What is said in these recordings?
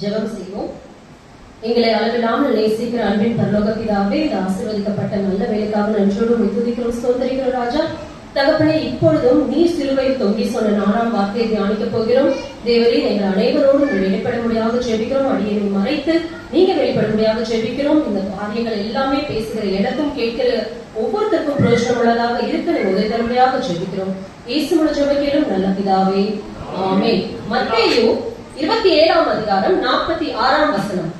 ஜெபம் செய்வோம். எங்களை அளவில்லாமல் நேசிக்கிற அன்பின் பரலோக பிதாவே, இந்த ஆசீர்வதிக்கப்பட்ட நல்ல வேலைக்காக நன்றியோடு துதிக்கிறோம், ஸ்தோத்திரிக்கிறோம் ராஜா. தகப்பனே, இப்பொழுதும் நீ சிலுவையில் தொங்கி சொன்ன 4ஆம் வார்த்தையை தியானிக்க போகிறோம். தேவரே, எங்கள் அனைவரோடும் வெளிப்பட முடியாத ஜெபிக்கிறோம். அடியை மறைத்து நீங்க வெளிப்பட முடியாத ஜெபிக்கிறோம். இந்த காரியங்கள் எல்லாமே பேசுகிற எனக்கும் கேட்கிற ஒவ்வொருத்தருக்கும் பிரயோஜனம் உள்ளதாக இருக்க உதவி தருமையாக ஜெபிக்கிறோம். இயேசுவின் ஜெபத்திலும் நல்ல பிதாவே, ஆமென். மத்தேயு 27ஆம் அதிகாரம் 46ஆம் வசனம்.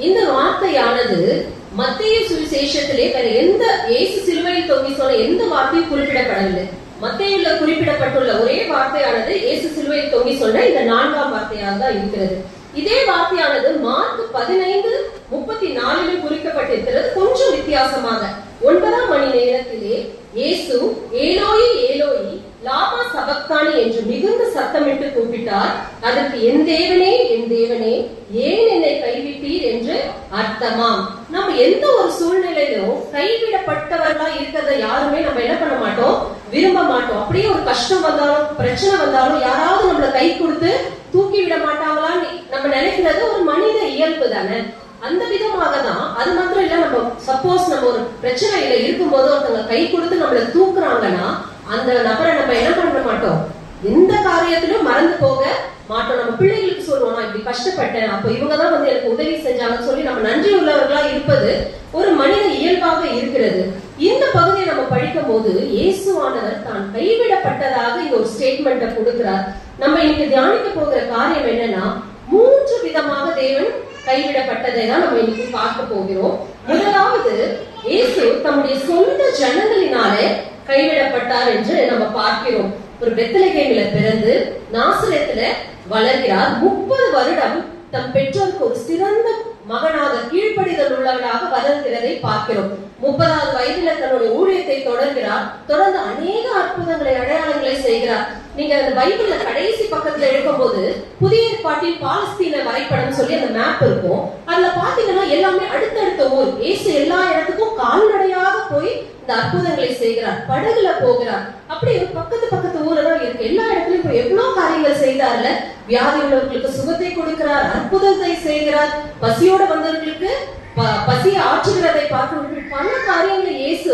இந்த வார்த்தையானது மத்தேயு சுவிசேஷத்திலே வேற எந்த இயேசு சிலுவையில் தொங்கி சொன்ன எந்த வார்த்தையும் குறிப்பிடப்படவில்லை. மத்தேயுல குறிப்பிடப்பட்டுள்ள ஒரே வார்த்தையானது இயேசு சிலுவையில் தொங்கி சொன்ன இந்த 4ஆம் வார்த்தையாக தான் இருக்கிறது. இதே வார்த்தையானது மார்க் 15:34 குறிக்கப்பட்டிருக்கிறது. கொஞ்சம் வித்தியாசமாக 9ஆம் மணி நேரத்திலே இயேசு ஏலோயி ஏலோயி லாமா சபக்தானி என்று மிகுந்த சத்தமிட்டு கூப்பிட்டார். அதற்கு என் தேவனே என் தேவனே ஏன் என்னை கைவிட்டீர் என்று அர்த்தமாம். நம்ம எந்த ஒரு சூழ்நிலையிலும் கைவிடப்பட்டவர்களா இருக்கிறத யாருமே நம்ம என்ன பண்ண மாட்டோம், விரும்ப மாட்டோம். அப்படியே ஒரு கஷ்டம் வந்தாலும் பிரச்சனை வந்தாலும் யாராவது நம்மள கை கொடுத்து தூக்கி விட மாட்டாங்களான்னு நம்ம நினைக்கிறது ஒரு மனித இயல்பு தானே. அந்த விதமாக தான். அது மாத்திரம் இல்ல, நம்ம சப்போஸ் நம்ம ஒரு பிரச்சனையில இருக்கும்போது ஒருத்தவங்க கை கொடுத்து நம்மள தூக்குறாங்கன்னா அந்த நபரை நம்ம என்ன பண்ண மாட்டோம், எந்த காரியத்திலும் மறந்து போக மாட்டோம். நம்ம பிள்ளைகளுக்கு சொல்லுவோம், நான் இப்படி கஷ்டப்பட்டேன், அப்ப இவங்கதான் வந்து எனக்கு உதவி செஞ்சாங்கன்னு சொல்லி நம்ம நன்றி உள்ளவர்களா இருப்பது ஒரு மனித இயல்பாக இருக்கிறது. இந்த பகுதியை நம்ம படிக்கும் போது இயேசுவானவர் தான் கைவிடப்பட்டதாக இந்த ஒரு ஸ்டேட்மெண்ட்டை கொடுக்கிறார். நம்ம இன்னைக்கு தியானிக்க போகிற காரியம் என்னன்னா, 3 விதமாக தேவன் கைவிடப்பட்டதை தான் நம்ம இன்னைக்கு பார்க்க போகிறோம். முதலாவது, இயேசு தம்முடைய சொந்த ஜனங்களினாலே கைவிடப்பட்டார் என்று நம்ம பார்க்கிறோம். ஒரு பெத்லகேமில பிறந்து நாசரேத்துல வளர்கிறார். 30 வருடம் தம் பெற்றோருக்கு ஒரு சிறந்த மகனாக கீழ்ப்படிதல் உள்ளவராக வளர்கிறதை பார்க்கிறோம். 30வது வயதுல தன்னுடைய ஊழியத்தை தொடர்கிறார். தொடர்ந்து அநேக அற்புதங்களை அடையாளங்களை செய்கிறார். நீங்க அந்த பைபிள்ல கடைசி பக்கத்துல எடுக்கும்போது புதிய ஏற்பாட்டில் பாலஸ்தீன வரைபடம் சொல்லி அந்த மேப் இருக்கும். அதுல பாத்தீங்கன்னா எல்லாமே அடுத்தடுத்த ஊர். இயேசு எல்லா இடத்துக்கும் கால்நடையாக போய் இந்த அற்புதங்களை செய்கிறார். படகுல போகிறார். அப்படி ஒரு பக்கத்து ஊர்ல தான் இருக்கு. எல்லா இடத்துலயும் போய் எவ்வளவு காரியங்கள் செய்தார்ல. வியாதி உள்ளவர்களுக்கு சுகத்தை கொடுக்கிறார், அற்புதத்தை செய்கிறார், பசியோட வந்தவர்களுக்கு பசியை ஆற்றுகிறதை பார்த்து பல காரியங்களை இயேசு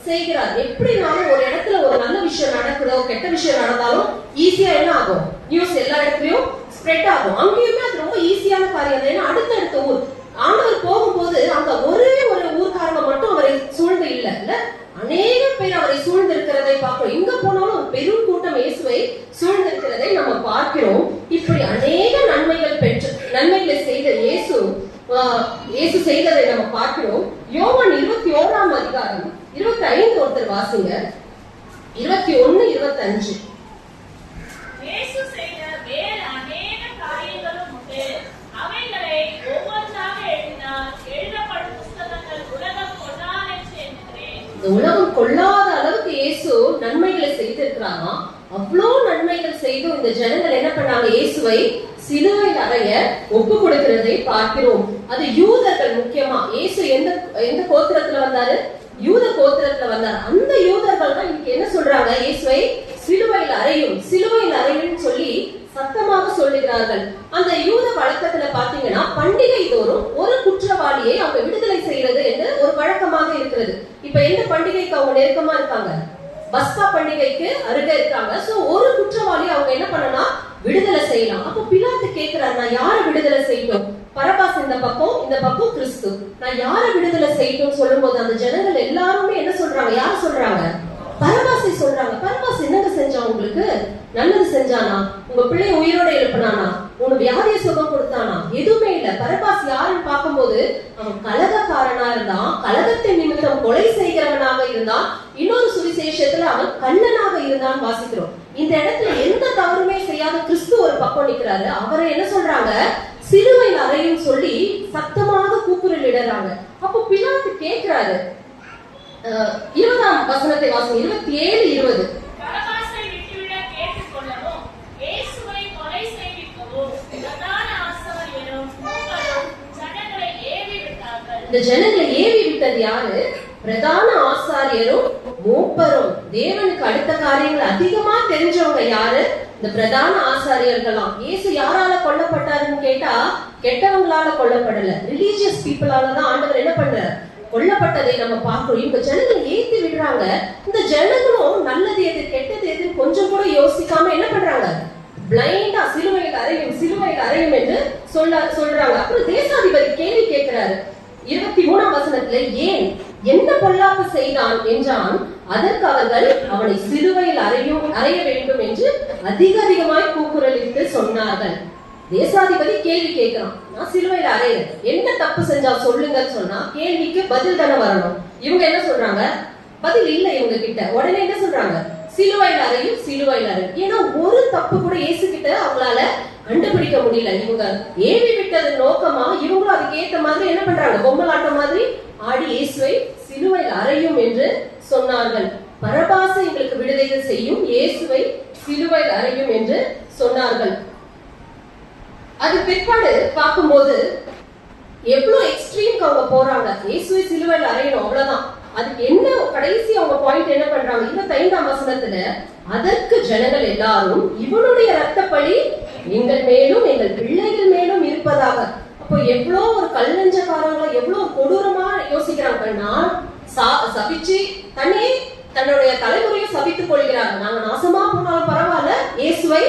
செய்கிறார். எப்படினாலும் ஒரு இடத்துல ஒரு நல்ல விஷயம் நடக்குதோ கெட்ட விஷயம் நடந்தாலும் ஈஸியா என்ன ஆகும், நியூஸ் எல்லா இடத்துலயும் ஸ்ப்ரெட் ஆகும். அங்கேயுமே அது ரொம்ப ஈஸியான காரியம். ஏன்னா அடுத்தடுத்த ஊர் ஆண்டவர் போகும்போது அங்க ஒரே ஒரு ஊர்க்காரங்க மட்டும் அவரை சூழ்ந்து இல்ல, அநேக பேர் அவரை சூழ்ந்திருக்கிறதை பார்க்கிறோம். எங்க போனாலும் ஒரு பெரும் கூட்டம் இயேசுவை சூழ்ந்திருக்கிறதை நம்ம பார்க்கிறோம். இப்படி அநேக நன்மைகளை செய்த இயேசு செய்ததை நம்ம பார்க்கிறோம். யோவான் 21ஆம் அதிகாரம் 25 ஒருத்தர் வாசிங்க. 21, 25. உலகம் கொள்ளாத அளவுக்கு இயேசு நன்மைகளை செய்திருக்கிறாங்க. அவ்வளவு நன்மைகள் செய்தும் இந்த ஜனங்கள் என்ன பண்ணாங்க, இயேசுவை சிலுவையில் அறைய ஒப்பு கொடுக்கிறதை பார்க்கிறோம். அது யூதர்கள் முக்கியமா. இயேசு எந்த கோத்திரத்துல வந்தாரு, யூத கோத்திரத்துல வந்தார். அந்த யூதர்கள் தான் இன்னைக்கு என்ன சொல்றாங்க, இயேசுவை சிலுவையில் அறையும் சொல்லி சத்தமாக சொல்லுகிறார்கள். அந்த யூத வழக்கத்துல பாத்தீங்கன்னா பண்டிகை தோறும் ஒரு குற்றவாளியை அவங்க விடுதலை செய்யறது என்று ஒரு வழக்கமாக இருக்கிறது. இப்ப எந்த பண்டிகைக்கு அவங்க நெருக்கமா இருக்காங்க, பஸ்கா பண்டிகைக்கு அருகே இருக்காங்க. சோ ஒரு குற்றவாளி அவங்க என்ன பண்ணலாம், விடுதலை செய்யலாம். அப்போ பிலாத்து கேட்கிறார், நான் யாரை விடுதலை செய்யட்டும், பரபாஸ் இந்த பக்கம் கிறிஸ்து, நான் யாரை விடுதலை செய்யட்டும் சொல்லும் போது அந்த ஜனங்கள் எல்லாருமே என்ன சொல்றாங்க, யார சொல்றாங்க, பரபாசை சொல்றாங்க. பரபாஸ் என்னங்க செஞ்சான், உங்களுக்கு நல்லது செஞ்சானா, உங்க பிள்ளைய உயிரோட எழுப்பினானா, உங்க வியாதிய சுகம் கொடுத்தானா, எதுவுமே இல்ல. பரபாஸ் யாருன்னு பார்க்கும்போது அவன் கலகக்காரனா இருந்தான், கலகத்தை நிமித்தம் கொலை செய்கிறவனாக இருந்தான். இன்னொரு சுவிசேஷத்துல அவன் கண்ணனாக இருந்தான் வாசிக்கிறோம். இந்த இடத்துல எந்த தவறுமே செய்யாத கிறிஸ்து ஒரு பக்கம் நிக்கிறாரு. அவரை என்ன சொல்றாங்க, சிலுவையில் அறையும் சொல்லி சத்தமாக கூக்குரலிடுறாங்க. அப்போ பிலாத்து கேட்கிறாரு. 20ஆம் வசனத்தை வாசிங்க. 27, 20. இந்த ஜனங்களை ஏவி விட்டது யாரு? பிரதான ஆசாரியரும் மூப்பரும். தேவனுக்கு அடுத்த காரியங்கள் அதிகமா தெரிஞ்சவங்க யாரு? இந்த பிரதான ஆசாரியர்களாம். இயேசு யாரால கொல்லப்பட்டாருன்னு கேட்டா கெட்டவங்களால கொல்லப்படல, ரிலீஜியஸ் பீப்புளாலதான் ஆண்டவர் என்ன பண்றாரு, கொல்லப்பட்டதை நம்ம பார்க்கிறோம். இவங்க ஜனங்கள் ஏத்தி விடுறாங்க. இந்த ஜனங்களும் நல்லது எது கெட்டது எதுன்னு கொஞ்சம் கூட யோசிக்காம என்ன பண்றாங்க, பிளைண்டா சிலுவையில் அறையும் சிலுவையில் அறையும் என்று சொல்றாங்க. அப்புறம் தேசாதிபதி கேள்வி கேட்கிறாரு 23ஆம் வசனத்துல, ஏன் என்ன பொல்லாப்பு செய்தான் என்றான். அதற்கு அவர்கள் அவனை சிலுவையில் அறைய வேண்டும் என்று அதிகமாய் கூக்குரலிட்டு சொன்னார்கள். தேசாதிபதி கேள்வி கேட்கிறான், நான் சிலுவையில் அறையிறேன், என்ன தப்பு செஞ்சா சொல்லுங்கன்னு சொன்னா கேள்விக்கு பதில் தானே வரணும். இவங்க என்ன சொல்றாங்க, பதில் இல்ல இவங்க கிட்ட. உடனே என்ன சொல்றாங்க, சிலுவையில் அறையும் சிலுவையில் அறையும். ஏன்னா ஒரு தப்பு கூட இயேசு கிட்ட அவங்களால கண்டுபிடிக்க முடியல. இவங்க ஏவி விட்டது நோக்கமா இவங்களும் அதுக்கு ஏத்த மாதிரி என்ன பண்றாங்க, பொம்மலாட்டம் மாதிரி ஆடி இயேசுவை சிலுவையில் அறையும் என்று சொன்னார்கள். பரபாசை எங்களுக்கு விடுதலை செய்யும், இயேசுவை சிலுவையில் அறையும் என்று சொன்னார்கள். அது பிற்பாடு பார்க்கும்போது எவ்வளவு எக்ஸ்ட்ரீம்க்கு அவங்க போறாங்க. இயேசுவை சிலுவையில் அறையணும் அவ்வளவுதான். அதுக்கு என்ன கடைசி அவங்க பாயிண்ட் என்ன பண்றாங்க, 25ஆம் வசனத்துல, அதற்கு ஜனங்கள் எல்லாரும் இவனுடைய ரத்த பழி எங்கள் மேலும் எங்கள் பிள்ளைகள் மேலும் இருப்பதாக. அப்போ எவ்வளவு ஒரு கல்லஞ்சக்காரங்களா எவ்வளவு கொடூரமா யோசிக்கிறாங்க. நான் சபிச்சு தன்னுடைய தலைமுறையை சபித்துக் கொள்கிறாங்க. நாங்க நாசமா போனாலும் பரவாயில்ல, இயேசுவை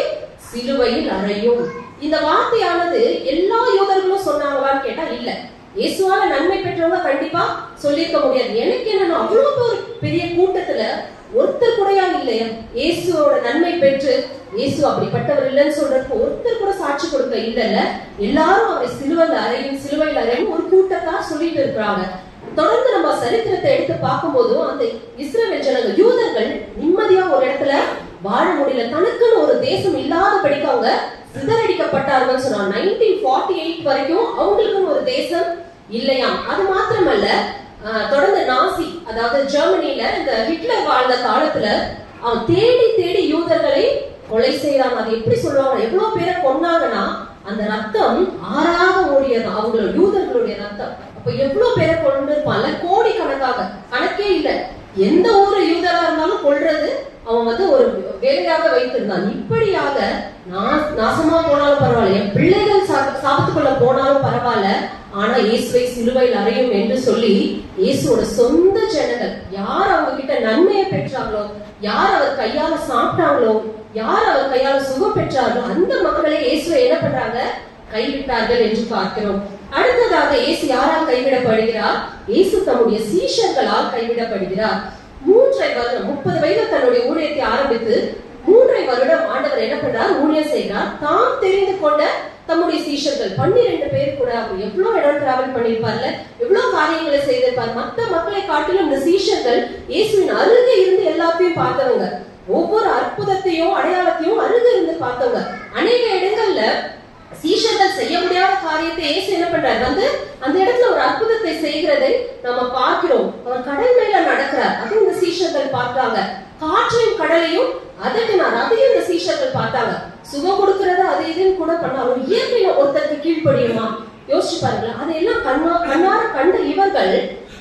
சிலுவையில் அறையும். இந்த வார்த்தையானது எல்லா யூதர்களும் சொன்னாங்களான்னு கேட்டா இல்ல. இயேசுவால நன்மை பெற்றவங்க கண்டிப்பா சொல்லிருக்க முடியாது. எனக்கு என்னன்னா அவ்வளவு ஒரு பெரிய கூட்டத்துல ஒருத்தர் கூடயா இல்லையா இயேசுவோட நன்மை பெற்று இயேசு அப்படிப்பட்டவர் இல்லைன்னு சொல்றதுக்கு ஒருத்தர் கூட சாட்சி கொடுக்க இல்லைல்ல. எல்லாரும் அவரை சிலுவையில் அறையும் ஒரு கூட்டத்தா சொல்லிட்டு இருக்கிறாங்க. தொடர்ந்து நம்ம சரித்திரத்தை எடுத்து பார்க்கும்போது அந்த இஸ்ரவேல் ஜனங்கள் யூதர்கள் நிம்மதியா ஒரு இடத்துல வாழ முடியல. தனக்குன்னு ஒரு தேசம் இல்லாதபடிக்கு அவங்க சிதறடிக்கப்பட்டார்கள் சொன்னா 1948 வரைக்கும் அவங்களுக்குன்னு ஒரு தேசம் இல்லையாம். அது மாத்திரமல்ல, தொடர்ந்து நாசி அதாவது ஜெர்மனில இந்த ஹிட்லர் வாழ்ந்த காலத்துல அவன் தேடி யூதர்களை கொலை செய்யறாங்க. அது எப்படி சொல்லுவாங்க, எவ்வளவு பேரை கொன்னாங்கன்னா அந்த ரத்தம் ஆறாக ஓடியது அவங்களோட யூதர்களுடைய ரத்தம். அப்ப எவ்வளவு பேரை கொண்டு இருப்பான்ல, கோடி கணக்காக, கணக்கே இல்லை. எந்த ஊரு யூதரா இருந்தாலும் கொல்றது அவன் ஒரு வேலையாக வைத்திருந்தான். இப்படியாக நாசமா போனாலும் பரவாயில்ல, என் பிள்ளைகள் சாபத்துக்குள்ள போனாலும் பரவாயில்ல, ஆனா இயேசுவை சிலுவையில் அறையும் என்று சொல்லி இயேசுவோட சொந்த ஜனங்கள் யார் அவங்க கிட்ட நன்மையை பெற்றாங்களோ, யார் அவர் கையால சாப்பிட்டாங்களோ, யார் அவர் கையால சுகம் பெற்றார்களோ அந்த மக்களை இயேசுவை என்ன பண்றாங்க, கைவிட்டார்கள் என்று பார்க்கிறோம். அடுத்ததாக இயேசு யாரால் கைவிடப்படுகிறார், இயேசு தம்முடைய சீஷர்களால் கைவிடப்படுகிறார். 3 வருடம் 30 வயது தன்னுடைய ஊழியத்தை ஆரம்பித்து 3 வருடம் ஆண்டவர் என்ன பண்றார், ஊழியம் செய்கிறார். தாம் தெரிந்து கொண்ட தம்முடைய சீஷர்கள் 12 பேர் கூட அவர் எவ்வளவு இடம் டிராவல் பண்ணிருப்பார்ல, எவ்வளவு காரியங்களை செய்திருப்பார். மற்ற மக்களை காட்டிலும் இந்த சீஷர்கள் இயேசுவின் அருகே இருந்து எல்லாத்தையும் பார்த்தவங்க, ஒவ்வொரு அற்புதத்தையும் அடையாளத்தையும் அருகே இருந்து பார்த்தவங்க. அநேக இடங்கள்ல சீஷர்கள் செய்ய முடியாத காரியத்தை இயேசு என்ன பண்றார், அந்த இடத்துல ஒரு அற்புதத்தை செய்கிறதை நம்ம பார்க்கிறோம். அவர் கடல் மேல நடக்கிறார், அதையும் இந்த சீஷர்கள் பார்த்தாங்க. காற்றையும் கடலையும் அதட்டினார், அதையும் இந்த சீஷர்கள் பார்த்தாங்க. சுகம் கொடுக்கறது அது இதுன்னு கூட பண்ணார். ஒரு இயற்கையில ஒருத்தருக்கு கீழ்ப்படியுமா யோசிச்சு பாருங்களேன். அதையெல்லாம் கண்ணார கண்ட இவர்கள்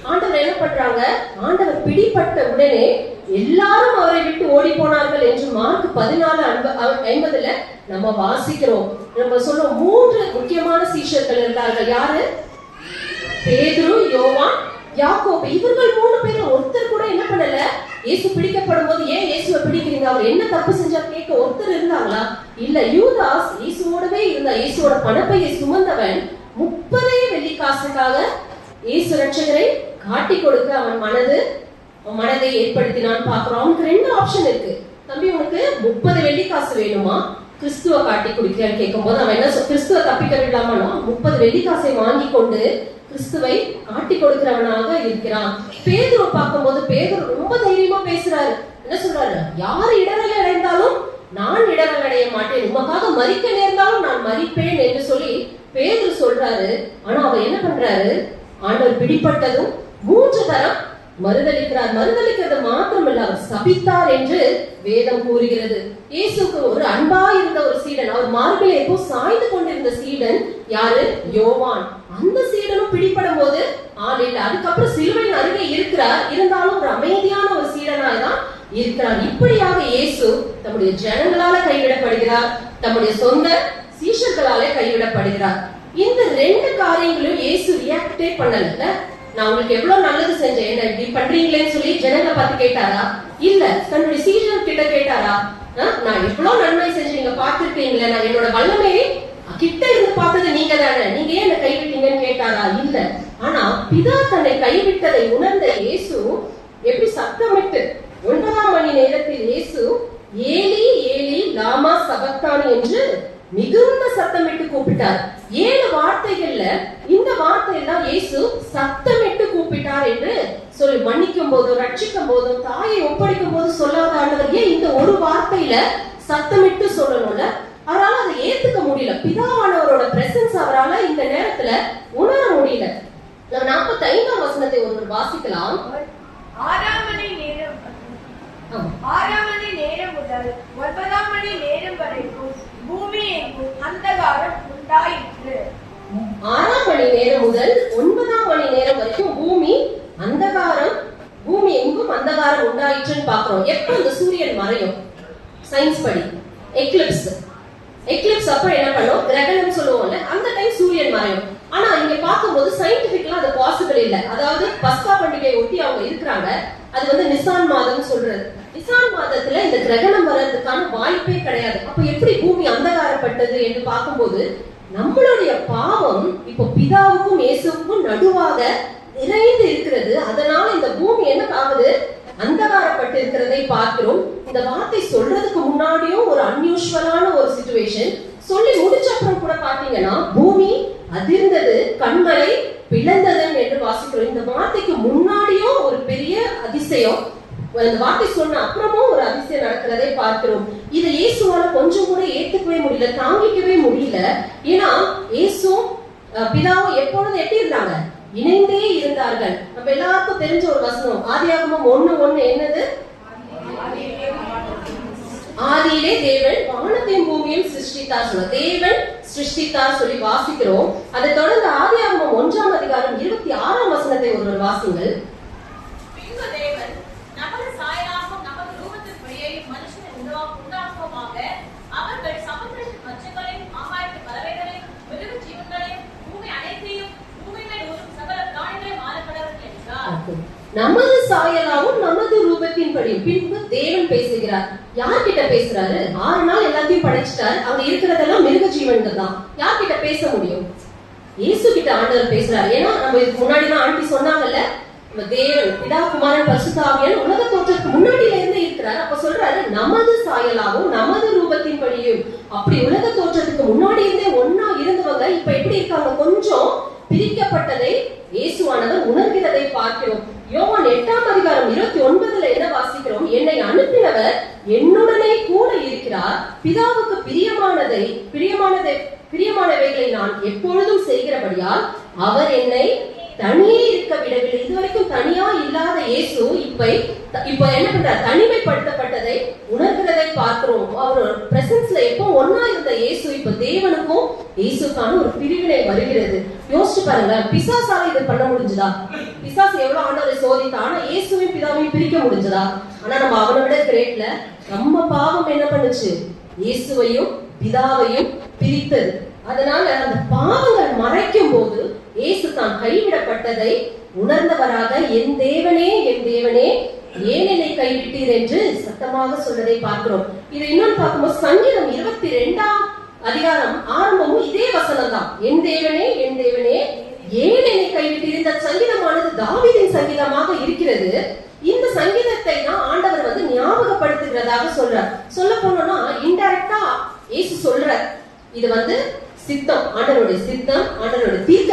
ஆண்டவர் என்ன பண்றாங்க, ஆண்டவர் பிடிப்பட்ட உடனே எல்லாரும் அவரை விட்டு ஓடி போனார்கள் என்று மார்க் 14:50 நம்ம வாசிக்கிறோம். நம்ம சொல்றோம் 3 முக்கியமான சீஷர்கள் இருந்தார்கள். யாரு, பேதுரு, யோவான், யாக்கோபு. இவர்கள் 3 பேரும் ஒருத்தர் கூட என்ன பண்ணல, இயேசு பிடிக்கப்படும் போது ஏன் இயேசுவை பிடிக்கிறீங்க, அவர் என்ன தப்பு செஞ்சா கேட்க ஒருத்தர் இருந்தாங்களா? இல்ல. யூதாஸ் இயேசுவோடவே இருந்தா, இயேசுவோட பணப்பையை சுமந்தவன் 30 வெள்ளிக்காசுக்காக இயேசு ரட்சகரை காட்டி கொடுக்க அவன் மனதை ஏற்படுத்தினான் பார்க்கிறோம். அவனுக்கு 2 ஆப்ஷன் இருக்கு. தம்பி, உனக்கு 30 வெள்ளிக்காசு வேணுமா, கிறிஸ்துவ காட்டி குடிக்கிறான்னு கேட்கும் போது அவன் என்ன, கிறிஸ்துவ தப்பிக்க விடாமனோ 30 வெள்ளிக்காசை வாங்கி கொண்டு கிறிஸ்துவை காட்டி கொடுக்கிறவனாக இருக்கிறான். பேதுருவை பார்க்கும் போது பேதுரு ரொம்ப தைரியமா பேசுறாரு. என்ன சொல்றாரு, யார் இடரல் அடைந்தாலும் நான் இடரல் அடைய மாட்டேன், உமக்காக மரிக்க நேர்ந்தாலும் நான் மரிப்பேன் என்று சொல்லி பேதுரு சொல்றாரு. ஆனா அவர் என்ன பண்றாரு, ஆண்டவர் பிடிப்பட்டதும் 3 தரம் மறுதளிக்கிறார். மறுதளிக்கிறது மாத்திரமல்ல, அவர் சபித்தார் என்று வேதம் கூறுகிறது. இயேசுக்கு ஒரு அன்பா இருந்த ஒரு சீடன், அவர் மார்பிலே எப்போ சாய்ந்து கொண்டிருந்த சீடன் யாரு, யோவான். அந்த சீடனும் பிடிபடும் போது ஆள் இல்லை. அதுக்கப்புறம் சிலுவையின் அருகே இருக்கிறார், இருந்தாலும் ஒரு அமைதியான ஒரு சீடனாய் தான் இருக்கிறார். இப்படியாக இயேசு தம்முடைய ஜனங்களால கைவிடப்படுகிறார், தம்முடைய சொந்த சீஷர்களாலே கைவிடப்படுகிறார். இந்த ரெண்டு காரியங்களையும் இயேசு ரியாக்டே பண்ணல. நான் உங்களுக்கு எவ்வளவு நல்லது செஞ்சேன், என்ன இப்படி பண்றீங்களேன்னு சொல்லி ஜனங்களை பார்த்து கேட்டாரா? இல்ல. தன்னுடைய சீஷர் கிட்ட கேட்டாரா? நான் எவ்வளவு நன்மை செஞ்சு நீங்க பார்த்திருக்கீங்களே, நான் என்னோட வல்லமையை கிட்ட இருந்து பார்த்தது நீங்க தானே, நீங்க ஏன் என்ன கைவிட்டீங்கன்னு கேட்டாரா? இல்ல. ஆனா பிதா தன்னை கைவிட்டதை உணர்ந்த இயேசு எப்படி சத்தமிட்டு 9ஆம் மணி நேரத்தில் இயேசு ஏலி ஏலி லாமா சபக்தானி என்று மிகுந்த சத்தமிட்டு கூப்பிட்டார். 7 வார்த்தைகள்ல இந்த வார்த்தையெல்லாம் இயேசு சத்தமிட்டு கூப்பிட்டார் என்று சொல்லி, மன்னிக்கும் போதும் ரட்சிக்கும் போதும் தாயை ஒப்படைக்கும் போது சொல்லாத ஆண்டவர் ஏன் இந்த ஒரு வார்த்தையில சத்தமிட்டு சொல்லணும்ல? அவரால் அதை ஏத்துக்க முடியல. பிதாவானவரோட பிரசன்ஸ் அவரால் இந்த நேரத்துல உணர முடியல. 45ஆம் வசனத்தை ஒருவர் வாசிக்கலாம். 6ஆம் மணி நேரம் முதல் 9ஆம் மணி நேரம் வரைக்கும் பூமி எங்கும் அந்தகாரம் உண்டாயிற்று. 6ஆம் மணி நேரம் முதல் 9ஆம் மணி நேரம் வரைக்கும் பூமி எங்கும் அந்தகாரம் உண்டாயிற்றுன்னு பாக்குறோம். எப்ப இந்த சூரியன் மறையும்? சயின்ஸ் படி எக்லிப்ஸ் அப்ப என்ன பண்ணும்? கிரகணம் சொல்லுவோம்ல, அந்த டைம் சூரியன் மறையும். ஆனா இங்க பார்க்கும்போது சயின்டிபிக்கலா அது பாசிபிள் இல்ல. அதாவது பஸ்கா பண்டிகை ஒட்டி அவங்க இருக்கிறாங்க. அது வந்து நிசான் மாதம் சொல்றது. நிசான் மாதத்துல இந்த கிரகணம் வர்றதுக்கான வாய்ப்பே கிடையாது. அப்ப எப்படி பூமி அந்தகாரப்பட்டது என்று பார்க்கும்போது, நம்மளுடைய பாவம் இப்ப பிதாவுக்கும் இயேசுவுக்கும் நடுவாக நிறைந்து இருக்கிறது. அதனால இந்த பூமி என்ன ஆகுது? அந்தகாரப்பட்டு இருக்கிறதை பார்க்கிறோம். இந்த வார்த்தை சொல்றதுக்கு முன்னாடியும் ஒரு அன்யூஷுவலான ஒரு சிச்சுவேஷன் சொல்லி முடிச்ச அப்புறம் கூட பாத்தீங்கன்னா பூமி அதிர்ந்தது, கண்மலை பிளந்தது என்று வாசிக்கிறோம். இந்த வார்த்தைக்கு முன்னாடியும் ஒரு பெரிய அதிசயம், இந்த வார்த்தை சொன்ன அப்புறமும் ஒரு அதிசயம் நடக்கிறதை பார்க்கிறோம். இதை இயேசுவால கொஞ்சம் கூட ஏத்துக்கவே முடியல, தாங்கிக்கவே முடியல. ஏன்னா இயேசுவும் பிதாவும் எப்பொழுது எப்படி இருந்தாங்க? இணைந்தே இருந்தார்கள். நம்ம எல்லாருக்கும் தெரிஞ்ச ஒரு வசனம், ஆதியாகமம் 1:1 என்னது? ஆதியிலே தேவன் வானத்தையும் பூமியையும் சிருஷ்டித்தார் சொல்ல, தேவன் சிருஷ்டித்தார் சொல்லி வாசிக்கிறோம். அதை தொடர்ந்து ஆதியாகமம் 1ஆம் அதிகாரம் 26ஆம் வசனத்தை ஒருவர் வாசிங்கள். பின்பு தேவன் நமது சாயலாகவும் நமது ரூபத்தின்படியே மனுஷனை உண்டாக்குவோமாக, அவர்கள் சமுத்திரத்தின் மச்சங்களையும் ஆகாயத்தின் பறவைகளையும் மிருக ஜீவன்களையும் பூமி அனைத்தையும் பூமி மேல் ஊறும் சகல பிராணிகளையும் ஆளக்கடவர்கள் என்றார். நமது சாயலாவும் நமது ரூபத்தின்படி. பின்பு தேவன் பேசுகிறார். யார்கிட்ட பேசுறாரு? 6 நாள் எல்லாத்தையும் படைச்சிட்டாரு. அங்க இருக்கிறதெல்லாம் மிருக ஜீவன்கள் தான். யார்கிட்ட பேச முடியும்? இயேசு கிட்ட ஆண்டவர் பேசுறாரு. ஏன்னா நம்ம இதுக்கு முன்னாடி தான் ஆண்டி சொன்னாங்கல்ல, தேவன் பிதா குமாரன் பரிசுத்த ஆவியானவர் உலக தோற்றத்துக்கு முன்னாடியில இருந்து இருக்கிறாரு. அப்ப சொல்றாரு நமது சாயலாவும் நமது ரூபத்தின்படியும். அப்படி உலக தோற்றத்துக்கு முன்னாடி இருந்தே ஒன்னா இருந்தவங்க இப்ப எப்படி இருக்காங்க? கொஞ்சம் பிரிக்கப்பட்டதை இயேசுவானவர் உணர்கிறதை பார்க்கிறோம். யோவான் 8ஆம் அதிகாரம் 29ல என்ன வாசிக்கிறோம்? என்னை அனுப்பினவர் என்னுடனே கூட இருக்கிறார். பிதாவுக்கு பிரியமானவைகளை நான் எப்பொழுதும் செய்கிறபடியால் அவர் என்னை தனியே இருக்க விடவில்லை. இதுவரைக்கும் தனியா இல்லாத இயேசு இப்ப என்ன பண்றார்? தனிமைப்படுத்தப்பட்டதை உணர்கிறதை பார்க்கிறோம். அவர் பிரசன்ஸ்ல எப்போ ஒன்னா இருந்த இயேசு இப்ப தேவனுக்கும் இயேசுக்கான ஒரு பிரிவினை வருகிறது. யோசிச்சு பாருங்க, பிசாசால இது பண்ண முடிஞ்சதா? பிசாசு எவ்வளவு ஆண்டவரை சோதித்தா, ஆனா இயேசுவையும் பிதாவையும் பிரிக்க முடிஞ்சதா? ஆனா நம்ம அவனை விட கிரேட்ல நம்ம பாவம் என்ன பண்ணுச்சு? இயேசுவையும் பிதாவையும் பிரித்தது. அதனால அந்த பாவங்கள் மறைக்கும் போது இயேசு தான் கைவிடப்பட்டதை உணர்ந்தவராக, என் தேவனே ஏன் என்னை கைவிட்டீர் என்று சத்தமாக சொல்வதை பார்க்கிறோம். இதை இன்னொன்று பார்க்கும்போது சங்கீதம் 22ஆம் அதிகாரம் ஆரம்பமும் இதே வசனம் தான். என் தேவனே ஏன் என்னை கைவிட்டீர். இந்த சங்கீதமானது தாவீதின் சங்கீதமாக இருக்கிறது. இந்த சங்கீதத்தை தான் ஆண்டவர் வந்து ஞாபகப்படுத்துகிறதாக சொல்றார். சொல்ல போனோம்னா இன்டைரக்டா இயேசு சொல்றார், இது வந்து சித்தம், ஆண்டவருடைய சித்தம், ஆண்டவருடைய தீர்க்க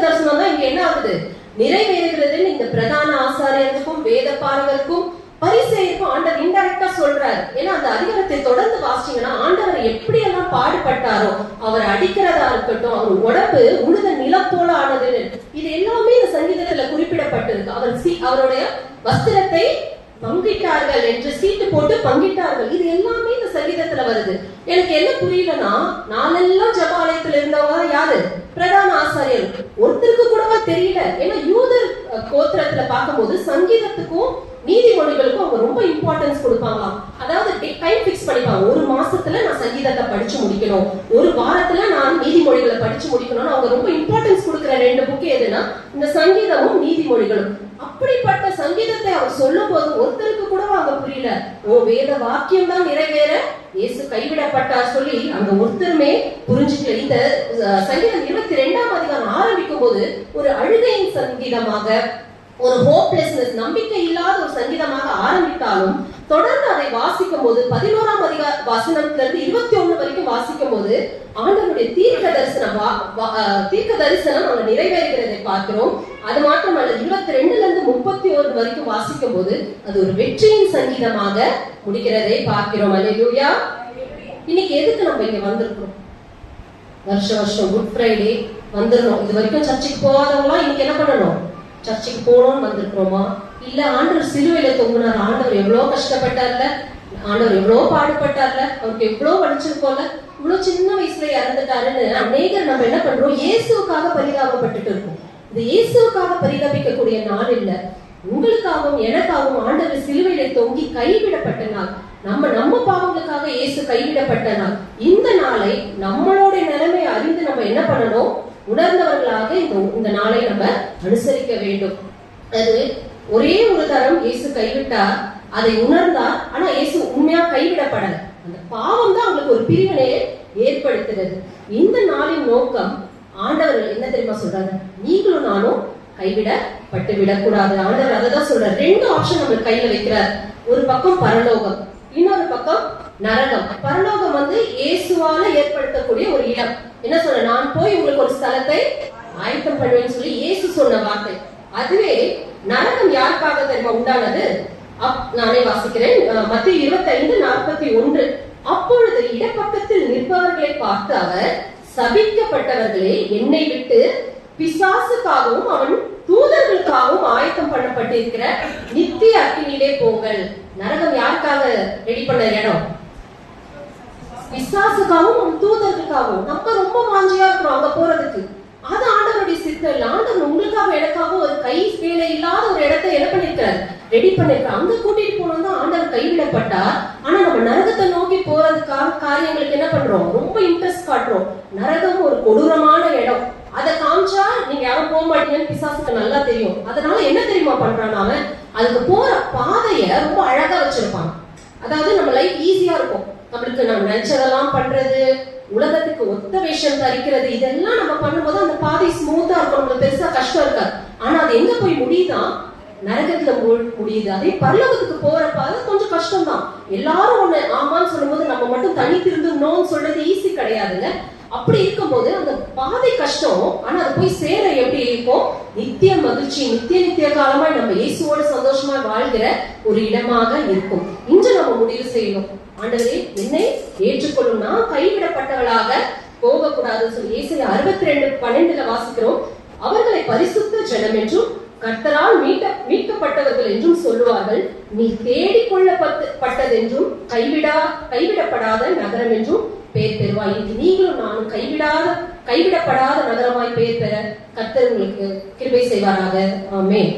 தரிசனம் தான் இங்க என்ன ஆகுது? நிறைவேறுகிறதுன்னு இந்த பிரதான ஆசாரியருக்கும் வேத பாரகருக்கும் பரிசேயருக்கும் ஆண்டவர் இன்டைரக்டா சொல்றாரு. ஏன்னா அந்த அதிகாரத்தை தொடர்ந்து வாசிச்சீங்கன்னா ஆண்டவர் எப்படி எல்லாம் பாடுபட்டாரோ, அவர் அடிக்கிறதா இருக்கட்டும், அவர் உடம்பு உழுத நிலம் போல ஆனது, இது எல்லாமே இந்த சங்கீதத்துல குறிப்பிடப்பட்டிருக்கு. அவருடைய வஸ்திரத்தை பங்கிட்டார்கள் என்று சீட்டு போட்டு பங்கிட்டார்கள். இது எல்லாமே இந்த சங்கீதத்துல வருது. எனக்கு என்ன புரியலன்னா, நாளெல்லாம் ஜெபாலயத்துல இருந்தவங்க யாரு? பிரதான ஆசாரியர். ஆசாரியர் ஒருத்தருக்கு கூடவா தெரியல. ஏன்னா யூதர் கோத்திரத்துல பார்க்கும்போது சங்கீதத்துக்கும் நீதிமொழிகளுக்கும் அவங்க ரொம்ப இம்பார்ட்டன்ஸ் கொடுப்பாங்களாம். அதாவது டைம் பிக்ஸ் பண்ணிப்பாங்க. ஒரு மாசத்துல நான் சங்கீதத்தை படிச்சு முடிக்கணும், ஒரு வாரத்துல நான் நீதிமொழிகளை படிச்சு முடிக்கணும்னு அவங்க ரொம்ப இம்பார்ட்டன்ஸ் கொடுக்கிற 2 புக் எதுனா இந்த சங்கீதமும் நீதிமொழிகளும். அப்படிப்பட்ட சங்கீதத்தை அவர் சொல்லும் போது ஒருத்தருக்கு கூட அவங்க புரியல. ஓ, வேத வாக்கியம் தான் நிறைவேற இயேசு கைவிடப்பட்டார் சொல்லி அங்க ஒருத்தருமே புரிஞ்சுக்கல. இந்த சங்கீதம் 22ஆம் அதிகாரம் ஆரம்பிக்கும் போது ஒரு அழுகையின் சங்கீதமாக, ஒரு ஹோப்லெஸ்னஸ், நம்பிக்கை இல்லாத ஒரு சங்கீதமாக ஆரம்பித்தாலும் தொடர்ந்து அதை வாசிக்கும் போது 11ஆம் வசனத்துல இருந்து 21 வரைக்கும் வாசிக்கும் போது ஆண்டவருடைய தீர்க்க தரிசனம் அங்க நிறைவேறுகிறதை பார்க்கிறோம். அது மாத்திரமல்ல 22ல இருந்து 31 வரைக்கும் வாசிக்கும் போது அது ஒரு வெற்றியின் சங்கீதமாக முடிக்கிறதை பார்க்கிறோம். அல்லேலூயா. இன்னைக்கு எதுக்கு நம்ம இங்க வந்திருக்கிறோம்? வருஷம் குட் ஃப்ரைடே வந்துடணும். இது வரைக்கும் சர்ச்சுக்கு போகாதவங்களாம் இன்னைக்கு என்ன பண்ணணும்? சர்ச்சுக்கு போகணும்னு வந்திருக்கிறோமா? இல்ல ஆண்டவர் சிலுவையில தொங்குனார், ஆண்டவர் எவ்வளவு கஷ்டப்பட்டார்ல, ஆண்டவர் எவ்வளவு பாடுபட்டார்ல, அவருக்கு எவ்வளவு வலிச்சிருக்கோம்ல, இவ்வளவு சின்ன வயசுல இறந்துட்டாருன்னு அநேகர் நம்ம என்ன பண்றோம்? இயேசுக்காக பரிதாபப்பட்டுட்டு இருக்கோம். இந்த இயேசுக்காக பரிதாபிக்கக்கூடிய நாள் இல்ல, உங்களுக்காகவும் எனக்காகவும் ஆண்டவர் சிலுவையில தொங்கி கைவிடப்பட்ட நாள். நம்ம பாவங்களுக்காக இயேசு கைவிடப்பட்ட நாள். இந்த நாளை நம்மளோட நிலைமை அறிந்து நம்ம என்ன பண்ணணும்? உணர்ந்தவர்களாக இந்த நாளை நம்ம அனுசரிக்க வேண்டும். அது ஒரே ஒரு தரம் இயேசு கைவிட்டார், அதை உணர்ந்தார். ஆனா இயேசு உண்மையா கைவிடப்படல. அந்த பாவம் தான் அவங்களுக்கு ஒரு பிரிவினையை ஏற்படுத்துறது. இந்த நாளின் நோக்கம் ஆண்டவர் என்ன தெரியுமா சொல்றாரு? நீங்களும் நானும் கைவிடப்பட்டு விடக்கூடாது. ஆண்டவர் அதை தான் சொல்றாரு. 2 ஆப்ஷன் நம்ம கையில வைக்கிறார். ஒரு பக்கம் பரலோகம், இன்னொரு பக்கம் நரகம். பரலோகம் வந்து இயேசுவால ஏற்படுத்தக்கூடிய ஒரு இடம். என்ன சொல்ற? நான் போய் உங்களுக்கு ஒரு ஸ்தலத்தை ஆயத்தம் பண்ணுவேன்னு சொல்லி இயேசு சொன்ன வார்த்தை. அதுவே நரகம் யாருக்காக தெரியுமா உண்டானது? நானே வாசிக்கிறேன். மத்தேயு 25:41. அப்பொழுது இடப்பக்கத்தில் நிற்பவர்களை பார்த்து அவர், சபிக்கப்பட்டவர்களே, என்னை விட்டு பிசாசுக்காகவும் அவன் தூதர்களுக்காகவும் ஆயத்தம் பண்ணப்பட்டிருக்கிற நித்திய அக்கினியிலே போங்கள். நரகம் யாருக்காக ரெடி பண்ண இடம்? பிசாசுக்காகவும் அவன் தூதர்களுக்காகவும். நம்ம ரொம்ப வாஞ்சியா இருக்கிறோம் அங்க போறதுக்கு. அது ஆண்டவருடைய சித்தம் இல்ல. ஆண்டவர் உங்களுக்காக எனக்காக ஒரு கை வேலை இல்லாத ஒரு இடத்தை என்ன பண்ணிருக்காரு? ரெடி பண்ணிருக்காரு. அங்க கூட்டிட்டு போனோம் தான் ஆண்டவர் கைவிடப்பட்டார். ஆனா நம்ம நரகத்தை நோக்கி போறதுக்காக காரியங்களுக்கு என்ன பண்றோம்? ரொம்ப இன்ட்ரெஸ்ட் காட்டுறோம். நரகம் ஒரு கொடூரமான இடம். அதை காமிச்சா நீங்க யாரும் போக மாட்டீங்கன்னு பிசாசுக்கு நல்லா தெரியும். அதனால என்ன தெரியுமா பண்றான் அவன்? அதுக்கு போற பாதைய ரொம்ப அழகா வச்சிருப்பான். அதாவது நம்ம லைஃப் ஈஸியா இருக்கும். நம்மளுக்கு நம்ம நினைச்சதெல்லாம் பண்றது, உலகத்துக்கு ஒத்த வேஷம் தரிக்கிறது, இதெல்லாம் நம்ம பண்ணும்போது அந்த பாதை ஸ்மூத்தா இருக்கும். நம்மளுக்கு பெருசா கஷ்டம் இருக்காது. ஆனா அது எங்க போய் முடியுதான்? நரகத்துல முடியுது. அதே பரலோகத்துக்கு போற பாதை கொஞ்சம் கஷ்டம் தான். எல்லாரும் ஒண்ணு ஆமான்னு சொல்லும் போது நம்ம மட்டும் தனி திருந்தணும்னு சொல்றது ஈஸி கிடையாதுங்க. அப்படி இருக்கும்போது அந்த பாதை கஷ்டம். ஆனா அது போய் சேர எப்படி இருக்கும்? நித்திய மகிழ்ச்சி, நித்திய காலமா நம்ம இயேசுவோட சந்தோஷமா வாழ்கிற ஒரு இடமாக இருக்கும். இன்று நம்ம முடிவு செய்யணும். ஆண்டவரே, என்னை ஏற்றுக்கொள்ளும், நான் கைவிடப்பட்டவளாக போகக்கூடாதுன்னு சொல்லி ஏசாயா 62:12 வாசிக்கிறோம். அவர்களை பரிசுத்த ஜனம் என்றும் கர்த்தரால் மீட்கப்பட்டவர்கள் என்றும் சொல்லுவார்கள். நீ தேடிக்கொள்ளப்பட்டதென்றும் கைவிடப்படாத நகரம் என்றும் பெயர் பெறுவாய். நீங்களும் நானும் கைவிடப்படாத நகரமாய் பெயர் பெற கர்த்தர் உங்களுக்கு கிருபை செய்வாராக. ஆமென்.